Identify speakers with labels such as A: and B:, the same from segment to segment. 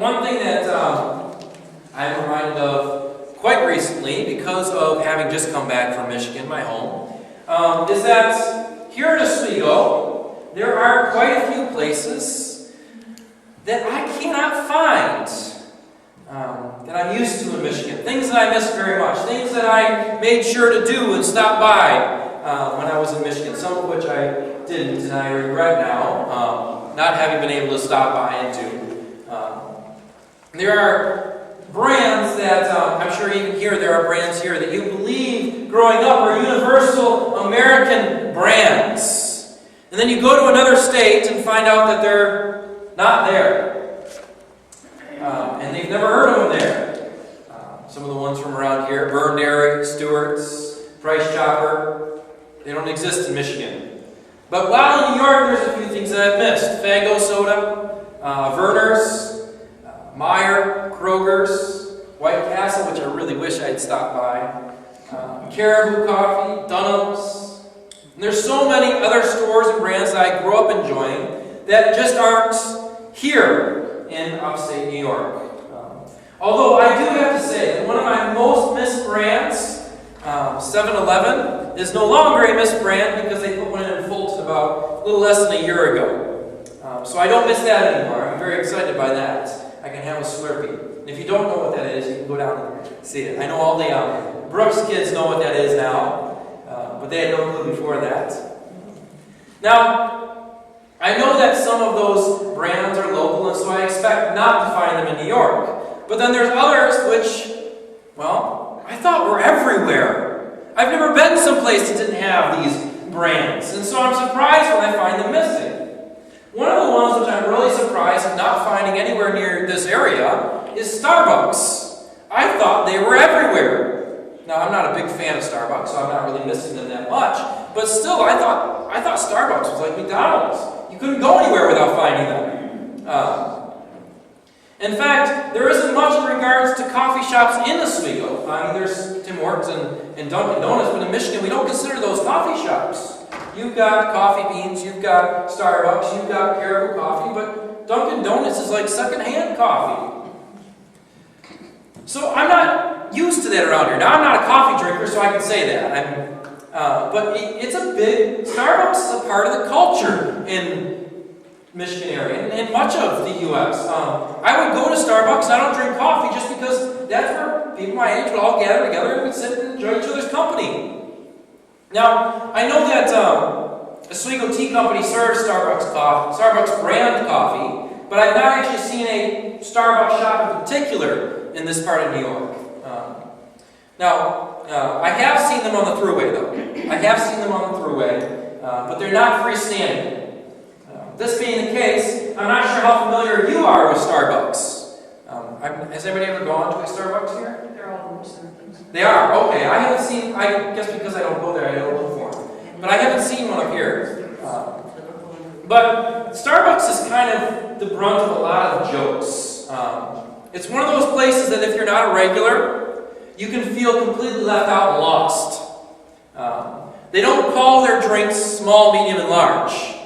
A: one thing that I'm reminded of quite recently, because of having just come back from Michigan, my home, is that here in Oswego, there are quite a few places that I cannot find that I'm used to in Michigan. Things that I miss very much. Things that I made sure to do and stop by when I was in Michigan. Some of which I didn't, and I regret now not having been able to stop by and do. There are brands that, I'm sure even here, there are brands here that you believe growing up are universal American brands. And then you go to another state and find out that they're not there. And they've never heard of them there. Some of the ones from around here, Byrne Dairy, Stewart's, Price Chopper, they don't exist in Michigan. But while in New York, there's a few things that I've missed. Faygo Soda, Verner's, Meijer, Kroger's, White Castle, which I really wish I'd stopped by, Caribou Coffee, Dunham's. And there's so many other stores and brands that I grew up enjoying that just aren't here in upstate New York. Although I do have to say that one of my most missed brands, 7-Eleven, is no longer a missed brand because they put one in Fulton about a little less than a year ago. So I don't miss that anymore. I'm very excited by that. I can have a Slurpee. And if you don't know what that is, you can go down and see it. I know all the Brooks kids know what that is now, but they had no clue before that. Now, I know that some of those brands are local, and so I expect not to find them in New York. But then there's others which, well, I thought were everywhere. I've never been someplace that didn't have these brands, and so I'm surprised when I find them missing. One of the ones which I'm really surprised at not finding anywhere near this area is Starbucks. I thought they were everywhere. Now, I'm not a big fan of Starbucks, so I'm not really missing them that much. But still, I thought Starbucks was like McDonald's. You couldn't go anywhere without finding them. In fact, there isn't much in regards to coffee shops in Oswego. I mean, there's Tim Hortons and Dunkin' Donuts, but in Michigan, we don't consider those coffee shops. You've got Coffee Beans, you've got Starbucks, you've got Caribou Coffee, but Dunkin' Donuts is like secondhand coffee. So I'm not used to that around here. Now, I'm not a coffee drinker, so I can say that. But it's a big... Starbucks is a part of the culture in Michigan area and much of the U.S. I would go to Starbucks and I don't drink coffee just because that's where people my age would all gather together and we'd sit and enjoy each other's company. Now, I know that Oswego Tea Company serves Starbucks brand coffee, but I've not actually seen a Starbucks shop in particular in this part of New York. I have seen them on the Thruway, though. I have seen them on the Thruway, but they're not freestanding. This being the case, I'm not sure how familiar you are with Starbucks. Has anybody ever gone to a Starbucks here?
B: They're all over things.
A: They are? Okay. I haven't seen, I guess because I don't go there, I don't look for them. But I haven't seen one up here. But Starbucks is kind of the brunt of a lot of jokes. It's one of those places that if you're not a regular, you can feel completely left out and lost. They don't call their drinks small, medium, and large.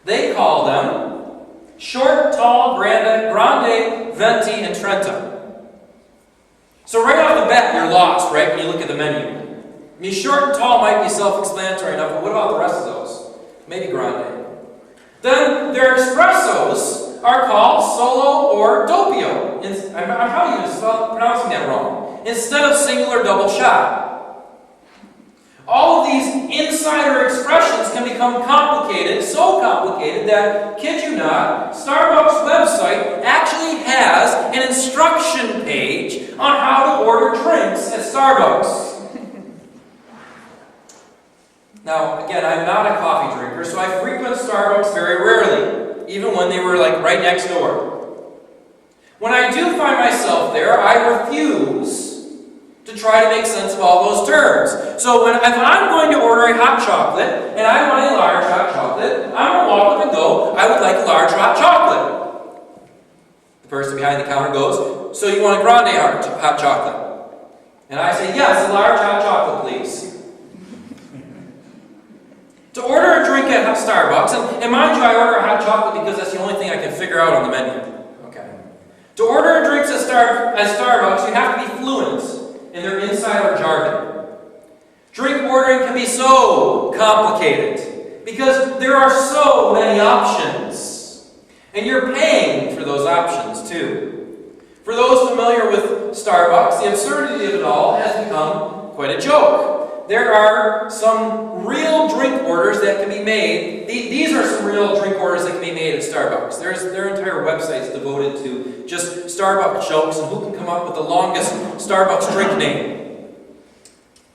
A: They call them short, tall, grande, venti, and trenta. So right off the bat, you're lost, right, when you look at the menu. I mean, short and tall might be self-explanatory enough, but what about the rest of those? Maybe grande. Then their espressos are called solo or doppio. I'm probably pronouncing that wrong. Instead of single or double shot. All of these insider expressions can become complicated, so complicated that, kid you not, Starbucks' website actually has an instruction page on how to order drinks at Starbucks. Now, again, I'm not a coffee drinker, so I frequent Starbucks very rarely, even when they were like right next door. When I do find myself there, I refuse to try to make sense of all those terms. So if I'm going to order a hot chocolate, and I want a large hot chocolate, I'm going to walk up and go, I would like a large hot chocolate. The person behind the counter goes, so you want a grande hot chocolate? And I say, yes, a large hot chocolate, please. To order a drink at Starbucks, and mind you, I order a hot chocolate because that's the only thing I can figure out on the menu. Okay. To order drinks at Starbucks, you have to be fluent in their insider jargon. Drink ordering can be so complicated because there are so many options. And you're paying for those options too. For those familiar with Starbucks, the absurdity of it all has become quite a joke. There are some real drink orders that can be made. These are some real drink orders that can be made at Starbucks. There are entire websites devoted to just Starbucks jokes and who can come up with the longest Starbucks drink name.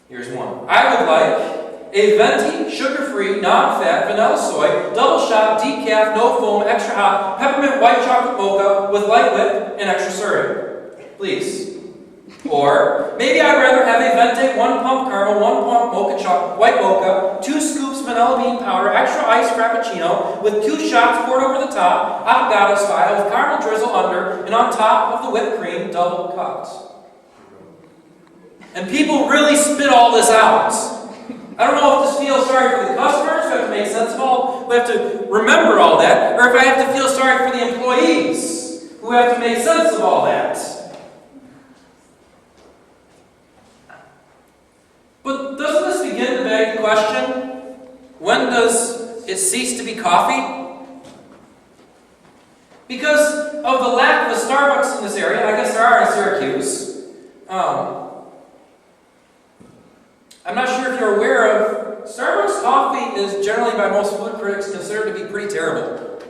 A: Here's one. I would like a venti, sugar-free, non-fat, vanilla soy, double shot, decaf, no foam, extra hot, peppermint white chocolate mocha with light whip and extra syrup. Please. Or, maybe I'd rather have a venti, 1 pump caramel, 1 pump mocha chocolate, white mocha, 2 scoops vanilla bean powder, extra iced frappuccino with 2 shots poured over the top, avocado style, with caramel drizzle under and on top of the whipped cream, double cut. And people really spit all this out. I don't know if this feels sorry for the customers, who have to make sense of all, who have to remember all that, or if I have to feel sorry for the employees, who have to make sense of all that. But doesn't this begin to beg the question, when does it cease to be coffee? Because of the lack of a Starbucks in this area, and I guess there are in Syracuse, I'm not sure if you're aware of, Starbucks coffee is generally by most food critics considered to be pretty terrible.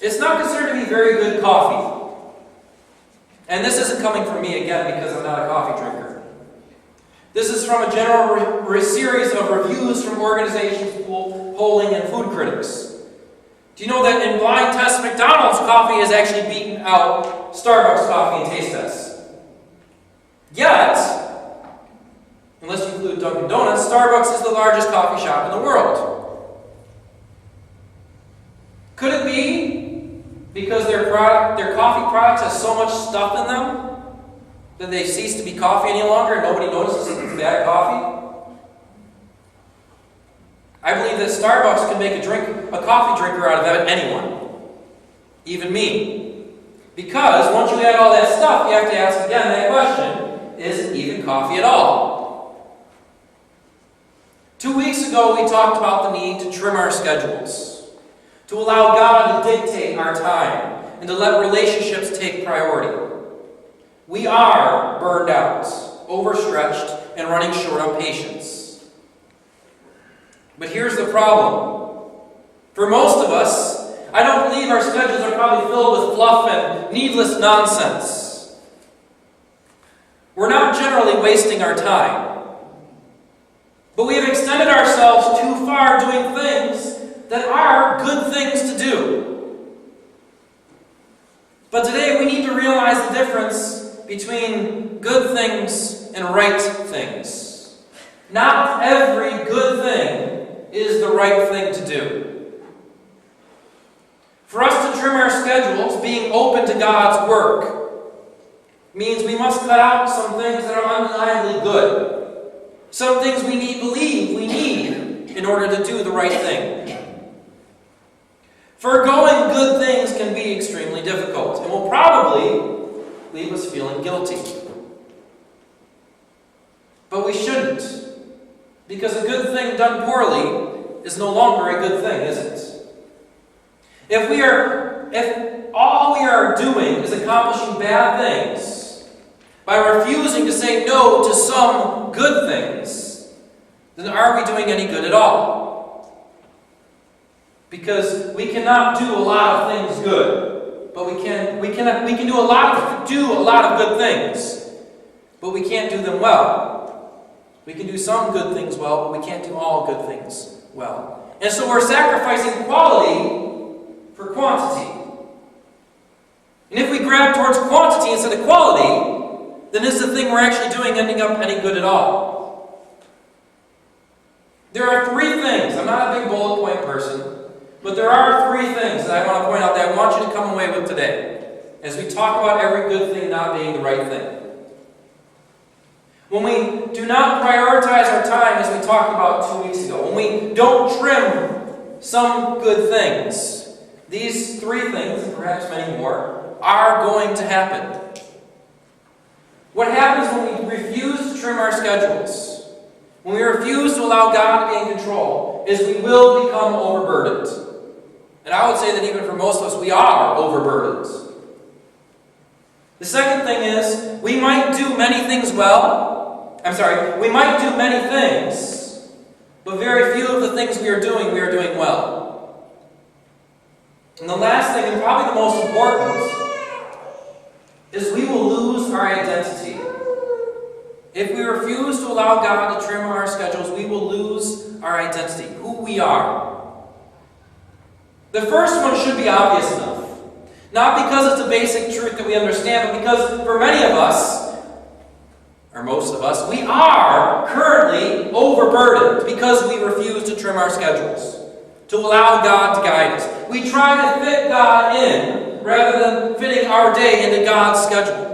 A: It's not considered to be very good coffee. And this isn't coming from me again because I'm not a coffee drinker. This is from a general series of reviews from organizations polling and food critics. Do you know that in blind tests, McDonald's coffee has actually beaten out Starbucks coffee in taste tests? Yet, unless you include Dunkin' Donuts, Starbucks is the largest coffee shop in the world. Could it be because their coffee products have so much stuff in them that they cease to be coffee any longer and nobody notices it's bad coffee? I believe that Starbucks can make a coffee drinker out of anyone, even me. Because once you add all that stuff, you have to ask again that question, is it even coffee at all? 2 weeks ago, we talked about the need to trim our schedules, to allow God to dictate our time, and to let relationships take priority. We are burned out, overstretched, and running short on patience. But here's the problem. For most of us, I don't believe our schedules are probably filled with fluff and needless nonsense. We're not generally wasting our time. But we have extended ourselves too far doing things that are good things to do. But today we need to realize the difference between good things and right things. Not every good thing is the right thing to do. For us to trim our schedules, being open to God's work, means we must cut out some things that are undeniably good. Some things we believe we need in order to do the right thing. Forgoing good things can be extremely difficult and will probably leave us feeling guilty. But we shouldn't, because a good thing done poorly is no longer a good thing, is it? If all we are doing is accomplishing bad things by refusing to say no to some good things, then are we doing any good at all? Because we cannot do a lot of things good, but we can do a lot of good things, but we can't do them well. We can do some good things well, but we can't do all good things well. And so we're sacrificing quality for quantity. And if we grab towards quantity instead of quality, then is the thing we're actually doing ending up any good at all? There are 3 things. I'm not a big bullet point person. But there are 3 things that I want to point out that I want you to come away with today as we talk about every good thing not being the right thing. When we do not prioritize our time as we talked about 2 weeks ago, when we don't trim some good things, these 3 things, and perhaps many more, are going to happen. What happens when we refuse to trim our schedules, when we refuse to allow God to be in control, is we will become overburdened. And I would say that even for most of us, we are overburdened. The second thing is, we might do many things we might do many things, but very few of the things we are doing well. And the last thing, and probably the most important, is we will lose our identity. If we refuse to allow God to trim our schedules, we will lose our identity, who we are. The first one should be obvious enough. Not because it's a basic truth that we understand, but because for many of us, or most of us, we are currently overburdened because we refuse to trim our schedules, to allow God to guide us. We try to fit God in rather than fitting our day into God's schedule.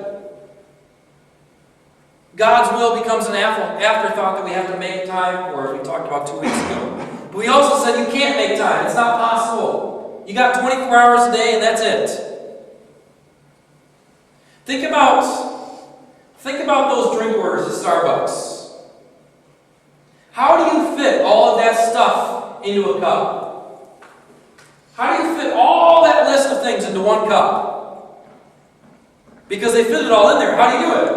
A: God's will becomes an afterthought that we have to make time for, as we talked about 2 weeks ago. But we also said you can't make time. It's not possible. You got 24 hours a day and that's it. Think about those drink orders at Starbucks. How do you fit all of that stuff into a cup? How do you fit all that list of things into one cup? Because they fit it all in there. How do you do it?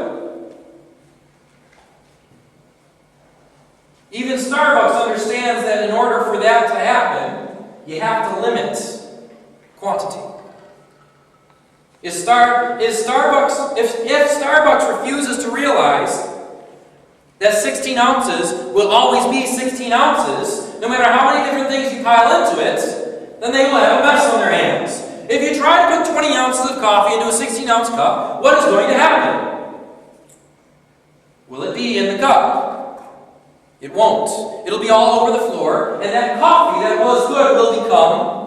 A: Even Starbucks understands that in order for that to happen, you have to limit quantity. If Starbucks refuses to realize that 16 ounces will always be 16 ounces, no matter how many different things you pile into it, then they will have a mess on their hands. If you try to put 20 ounces of coffee into a 16-ounce cup, what is going to happen? Will it be in the cup? It won't. It'll be all over the floor, and that coffee that was good will become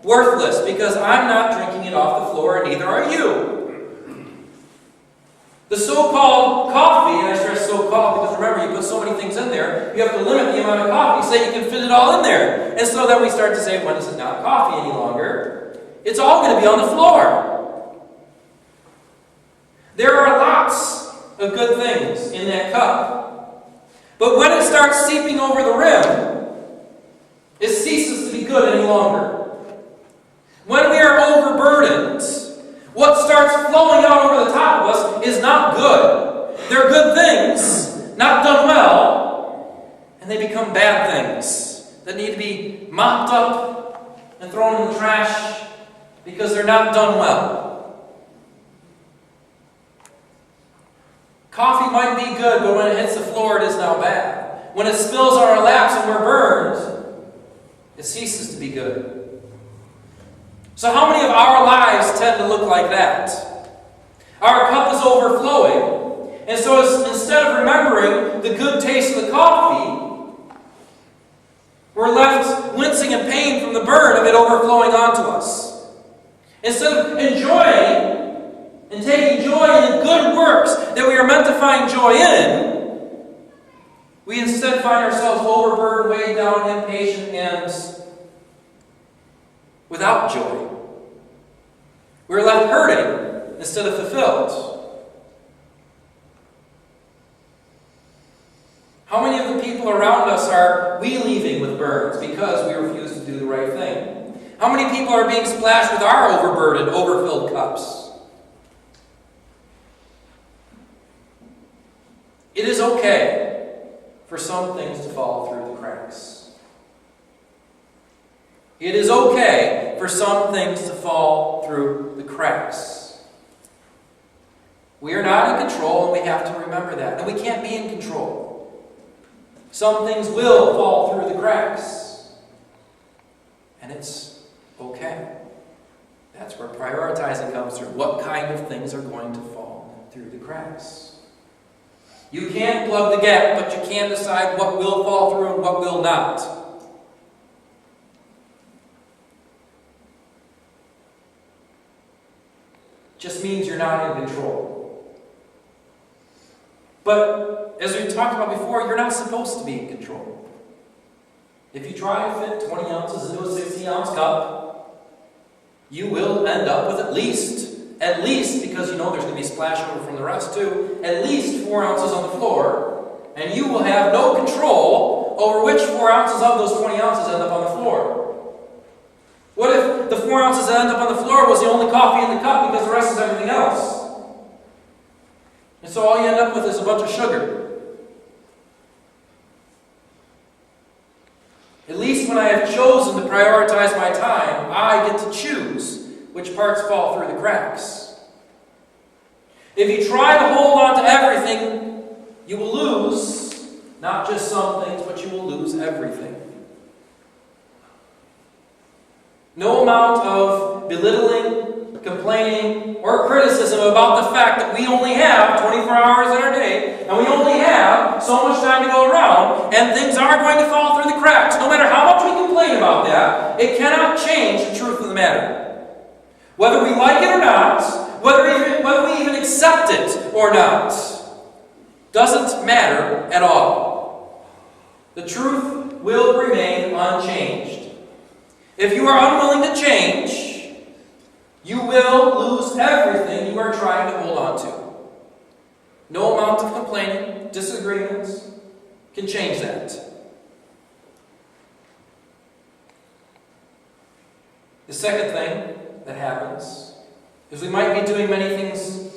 A: worthless because I'm not drinking it off the floor, and neither are you. The so-called coffee, and I stress so-called because remember, you put so many things in there, you have to limit the amount of coffee so that you can fit it all in there. And so then we start to say, when this is not coffee any longer, it's all going to be on the floor. There are lots of good things in that cup. But when it starts seeping over the rim, it ceases to be good any longer. When we are overburdened, what starts flowing out over the top of us is not good. They're good things, not done well, and they become bad things that need to be mopped up and thrown in the trash because they're not done well. Coffee might be good, but when it hits the floor, it is now bad. When it spills on our laps and we're burned, it ceases to be good. So how many of our lives tend to look like that? Our cup is overflowing, and so instead of remembering the good taste of the coffee, we're left wincing in pain from the burn of it overflowing onto us. Instead of enjoying and taking joy in the good works that we are meant to find joy in, we instead find ourselves overburdened, weighed down, impatient, and without joy. We're left hurting instead of fulfilled. How many of the people around us are we leaving with burns because we refuse to do the right thing? How many people are being splashed with our overburdened, overfilled cups? It is okay for some things to fall through the cracks. It is okay for some things to fall through the cracks. We are not in control, and we have to remember that. And we can't be in control. Some things will fall through the cracks. And it's okay. That's where prioritizing comes through. What kind of things are going to fall through the cracks? You can't plug the gap, but you can decide what will fall through and what will not. Just means you're not in control. But as we talked about before, you're not supposed to be in control. If you try to fit 20 ounces into a 16-ounce cup, you will end up with at least at least, because you know there's going to be splashover from the rest too, at least 4 ounces on the floor, and you will have no control over which 4 ounces of those 20 ounces end up on the floor. What if the 4 ounces that end up on the floor was the only coffee in the cup because the rest is everything else? And so all you end up with is a bunch of sugar. At least when I have chosen to prioritize my time, I get to choose which parts fall through the cracks. If you try to hold on to everything, you will lose not just some things, but you will lose everything. No amount of belittling, complaining, or criticism about the fact that we only have 24 hours in our day, and we only have so much time to go around, and things are going to fall through the cracks. No matter how much we complain about that, it cannot change the truth of the matter. Whether we like it or not, whether we even accept it or not, doesn't matter at all. The truth will remain unchanged. If you are unwilling to change, you will lose everything you are trying to hold on to. No amount of complaining, disagreements can change that. The second thing that happens is we might be doing many things,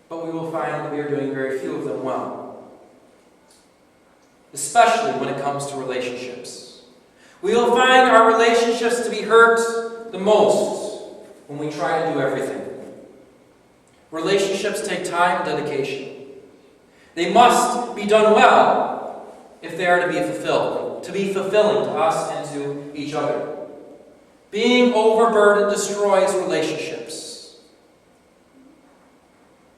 A: but we will find that we are doing very few of them well. Especially when it comes to relationships. We will find our relationships to be hurt the most when we try to do everything. Relationships take time and dedication. They must be done well if they are to be fulfilling to us and to each other. Being overburdened destroys relationships.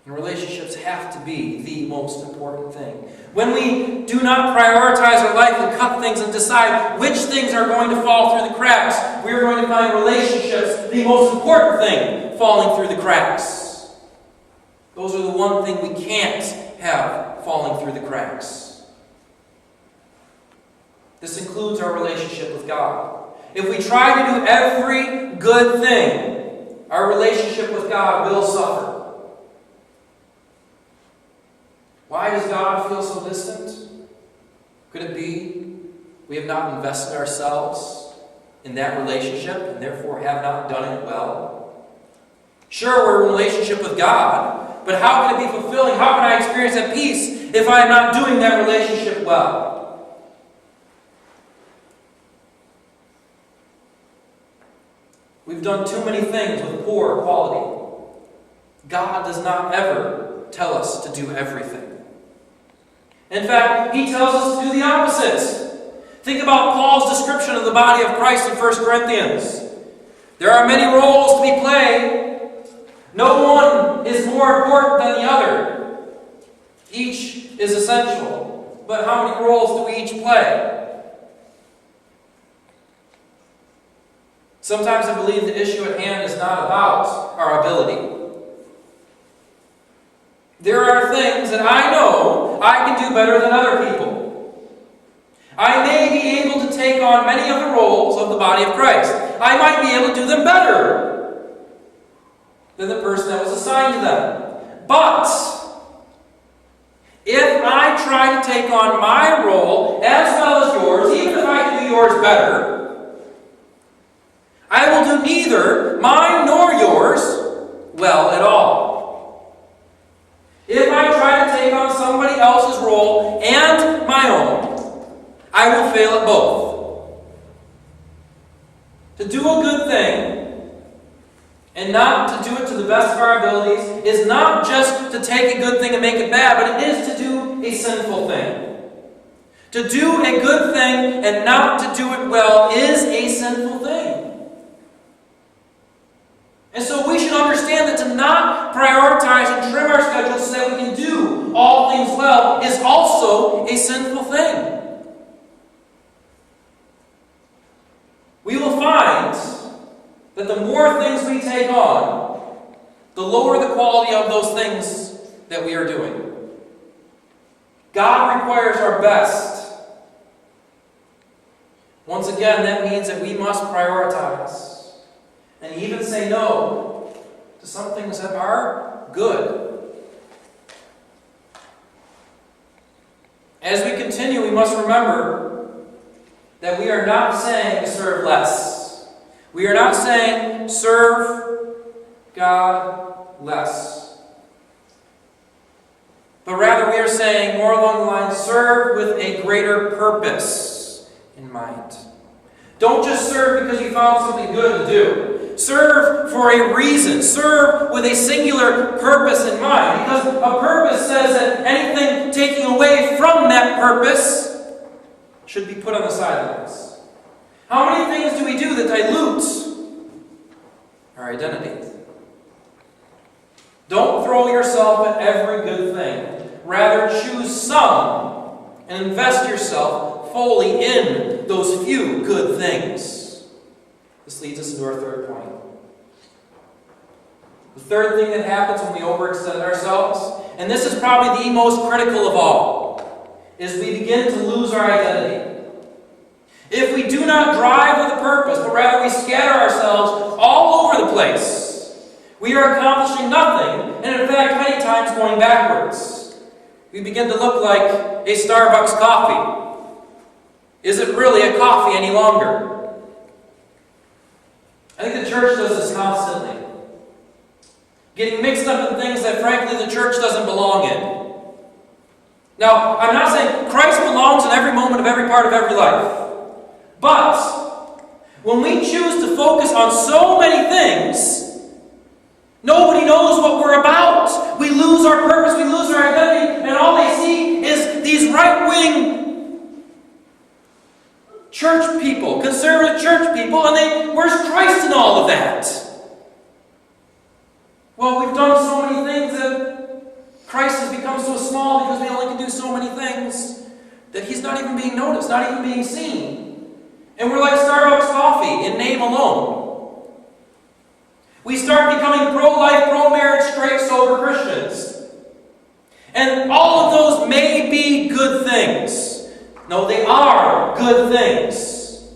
A: And relationships have to be the most important thing. When we do not prioritize our life and cut things and decide which things are going to fall through the cracks, we are going to find relationships the most important thing falling through the cracks. Those are the one thing we can't have falling through the cracks. This includes our relationship with God. If we try to do every good thing, our relationship with God will suffer. Why does God feel so distant? Could it be we have not invested ourselves in that relationship and therefore have not done it well? Sure, we're in a relationship with God, but how can it be fulfilling? How can I experience that peace if I am not doing that relationship well? We've done too many things with poor quality. God does not ever tell us to do everything. In fact, He tells us to do the opposite. Think about Paul's description of the body of Christ in 1 Corinthians. There are many roles to be played. No one is more important than the other. Each is essential. But how many roles do we each play? Sometimes I believe the issue at hand is not about our ability. There are things that I know I can do better than other people. I may be able to take on many of the roles of the body of Christ. I might be able to do them better than the person that was assigned to them. But if I try to take on my role as well as yours, even if I can do yours better, I will do neither mine nor yours well at all. If I try to take on somebody else's role and my own, I will fail at both. To do a good thing and not to do it to the best of our abilities is not just to take a good thing and make it bad, but it is to do a sinful thing. To do a good thing and not to do it well is a sinful thing. And so we should understand that to not prioritize and trim our schedules so that we can do all things well is also a sinful thing. We will find that the more things we take on, the lower the quality of those things that we are doing. God requires our best. Once again, that means that we must prioritize. And even say no to some things that are good. As we continue, we must remember that we are not saying to serve less. We are not saying serve God less. But rather we are saying more along the lines, serve with a greater purpose in mind. Don't just serve because you found something good to do. Serve for a reason. Serve with a singular purpose in mind. Because a purpose says that anything taking away from that purpose should be put on the sidelines. How many things do we do that dilute our identity? Don't throw yourself at every good thing. Rather, choose some and invest yourself fully in those few good things. This leads us into our third point. The third thing that happens when we overextend ourselves, and this is probably the most critical of all, is we begin to lose our identity. If we do not drive with a purpose, but rather we scatter ourselves all over the place, we are accomplishing nothing, and in fact, many times going backwards. We begin to look like a Starbucks coffee. Is it really a coffee any longer? I think the church does this constantly. Getting mixed up in things that frankly the church doesn't belong in. Now, I'm not saying Christ belongs in every moment of every part of every life. But when we choose to focus on so many things, nobody knows what we're about. We lose our purpose, we lose our identity, and all they see is these right-wing church people, conservative church people, and where's Christ in all of that? Well, we've done so many things that Christ has become so small because we only can do so many things that He's not even being noticed, not even being seen. And we're like Starbucks coffee in name alone. We start becoming pro-life, pro-marriage, straight, sober Christians. And all of those may be good things. No, they are good things.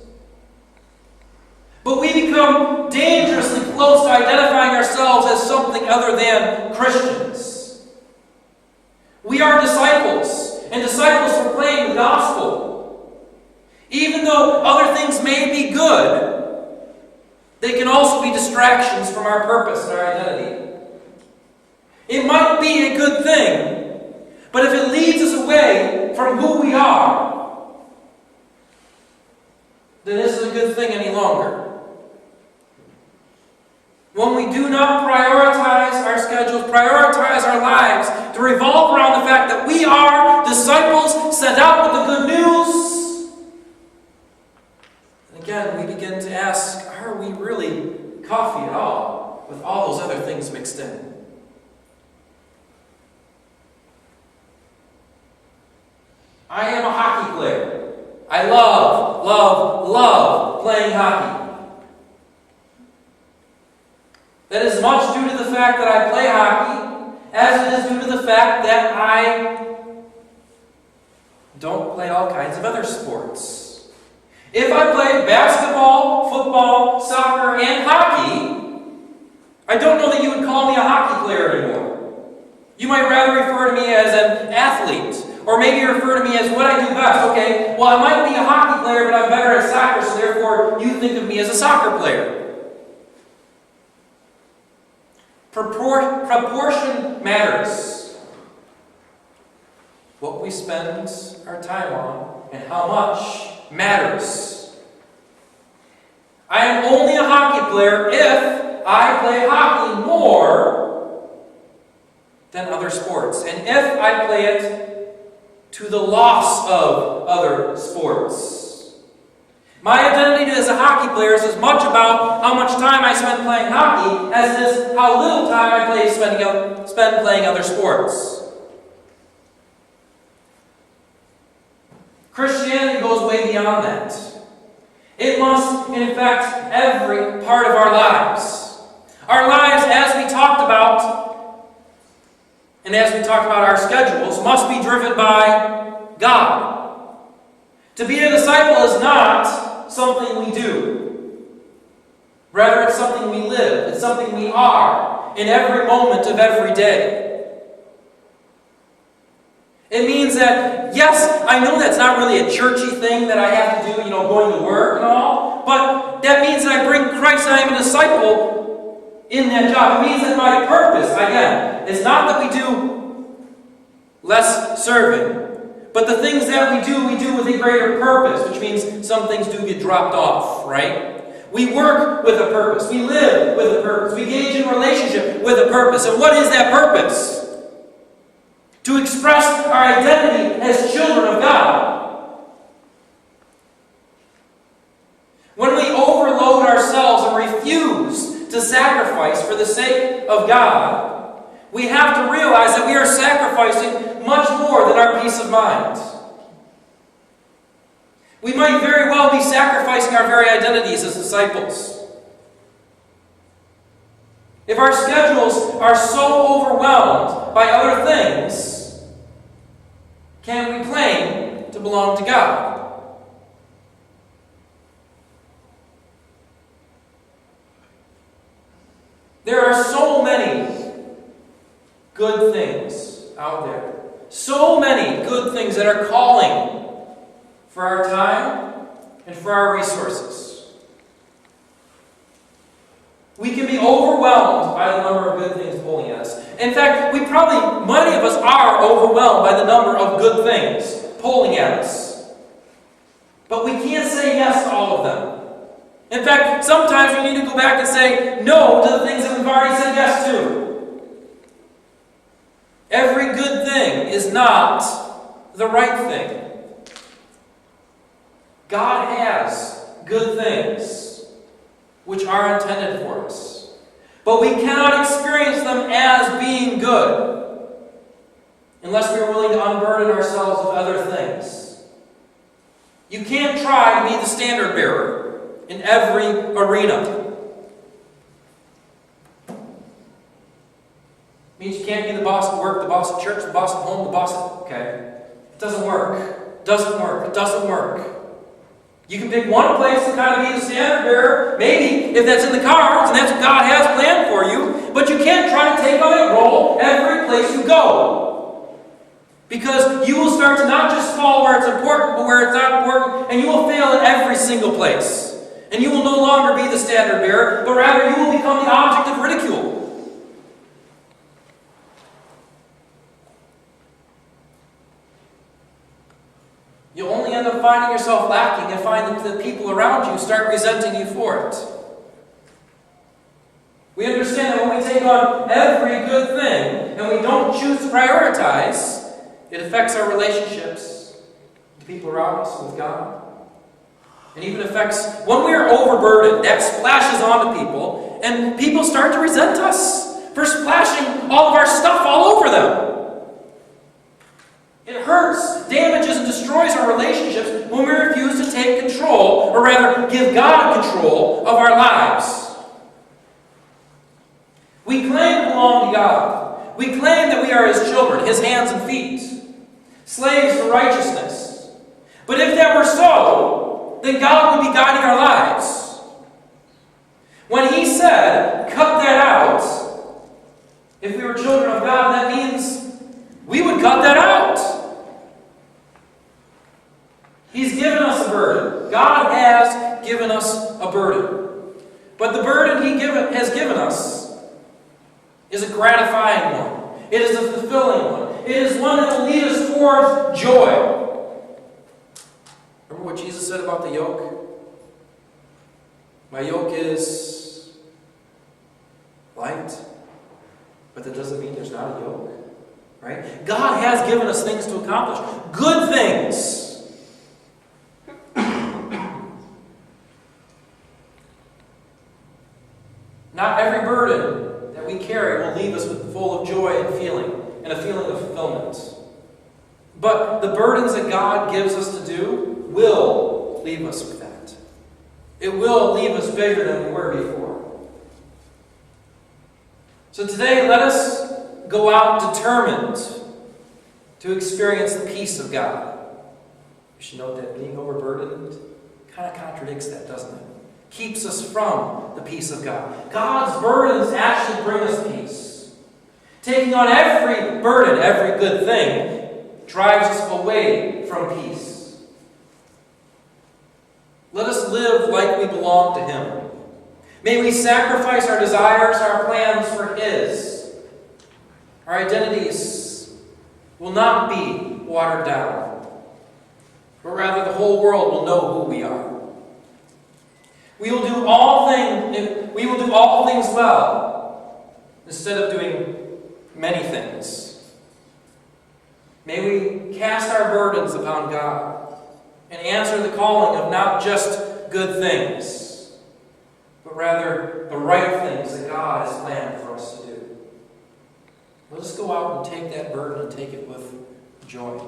A: But we become dangerously close to identifying ourselves as something other than Christians. We are disciples, and disciples proclaim the gospel. Even though other things may be good, they can also be distractions from our purpose and our identity. It might be a good thing, but if it leads us away from who we are, then this isn't a good thing any longer. When we do not prioritize our schedules, prioritize our lives to revolve around the fact that we are disciples sent out with the good news, again, we begin to ask, are we really coffee at all with all those other things mixed in? I am a hockey player. I love playing hockey. That is much due to the fact that I play hockey, as it is due to the fact that I don't play all kinds of other sports. If I played basketball, football, soccer, and hockey, I don't know that you would call me a hockey player anymore. You might rather refer to me as an athlete, or maybe refer to me as what I do best. Okay, well, I might be a hockey player, but I'm better at soccer, so therefore you think of me as a soccer player. Proportion matters. What we spend our time on and how much matters. I am only a hockey player if I play hockey more than other sports, and if I play it to the loss of other sports. My identity as a hockey player is as much about how much time I spend playing hockey as it is how little time I spend playing other sports. Christianity goes way beyond that. It must infect every part of our lives. Our lives, as we talked about, and as we talked about our schedules, must be driven by God. To be a disciple is not something we do. Rather, it's something we live. It's something we are. in every moment of every day. It means that, yes, I know that's not really a churchy thing that I have to do, going to work and all, but that means that I bring Christ and I am a disciple in that job. It means that my purpose, again, is not that we do less serving, but the things that we do with a greater purpose, which means some things do get dropped off, right? We work with a purpose. We live with a purpose. We engage in relationship with a purpose. And what is that purpose? To express our identity as children of God. When we overload ourselves and refuse to sacrifice for the sake of God, we have to realize that we are sacrificing much more than our peace of mind. We might very well be sacrificing our very identities as disciples. If our schedules are so overwhelmed by other things, can we claim to belong to God? There are so many good things out there. So many good things that are calling for our time and for our resources. We can be overwhelmed by the number of good things pulling at us. In fact, many of us are overwhelmed by the number of good things pulling at us. But we can't say yes to all of them. In fact, sometimes we need to go back and say no to the things that we've already said yes to. Every good thing is not the right thing. God has good things which are intended for us. But we cannot experience them as being good unless we are willing to unburden ourselves with other things. You can't try to be the standard bearer in every arena. It means you can't be the boss at work, the boss at church, the boss at home, the boss at... Okay. It doesn't work. It doesn't work. It doesn't work. You can pick one place to kind of be the standard bearer, maybe, if that's in the cards, and that's what God has planned for you, but you can't try to take on that role every place you go. Because you will start to not just fall where it's important, but where it's not important, and you will fail in every single place. And you will no longer be the standard bearer, but rather you will become the object of ridicule. You'll only end up finding yourself lacking and find that the people around you start resenting you for it. We understand that when we take on every good thing and we don't choose to prioritize, it affects our relationships with the people around us, with God. It even affects, when we are overburdened, that splashes onto people, and people start to resent us for splashing all of our stuff all over them. It hurts, damages, and destroys our relationships when we refuse to take control, or rather, give God control of our lives. We claim to belong to God. We claim that we are His children, His hands and feet, slaves to righteousness. But if that were so, then God would be guiding our lives. When He said, cut that out, if we were children of God, that means we would cut that out. He's given us a burden. God has given us a burden. But the burden He has given us is a gratifying one. It is a fulfilling one. It is one that will lead us towards joy. Remember what Jesus said about the yoke? My yoke is light, but that doesn't mean there's not a yoke. Right? God has given us things to accomplish. Good things. Not every burden that we carry will leave us full of joy and a feeling of fulfillment. But the burdens that God gives us to do will leave us with that. It will leave us bigger than we were before. So today, let us go out determined to experience the peace of God. You should note that being overburdened kind of contradicts that, doesn't it? keeps us from the peace of God. God's burdens actually bring us peace. Taking on every burden, every good thing, drives us away from peace. Let us live like we belong to Him. May we sacrifice our desires, our plans for His. Our identities will not be watered down, but rather the whole world will know who we are. We will do all things well instead of doing many things. May we cast our burdens upon God and answer the calling of not just good things, but rather the right things that God has planned for us to do. Let us go out and take that burden and take it with joy.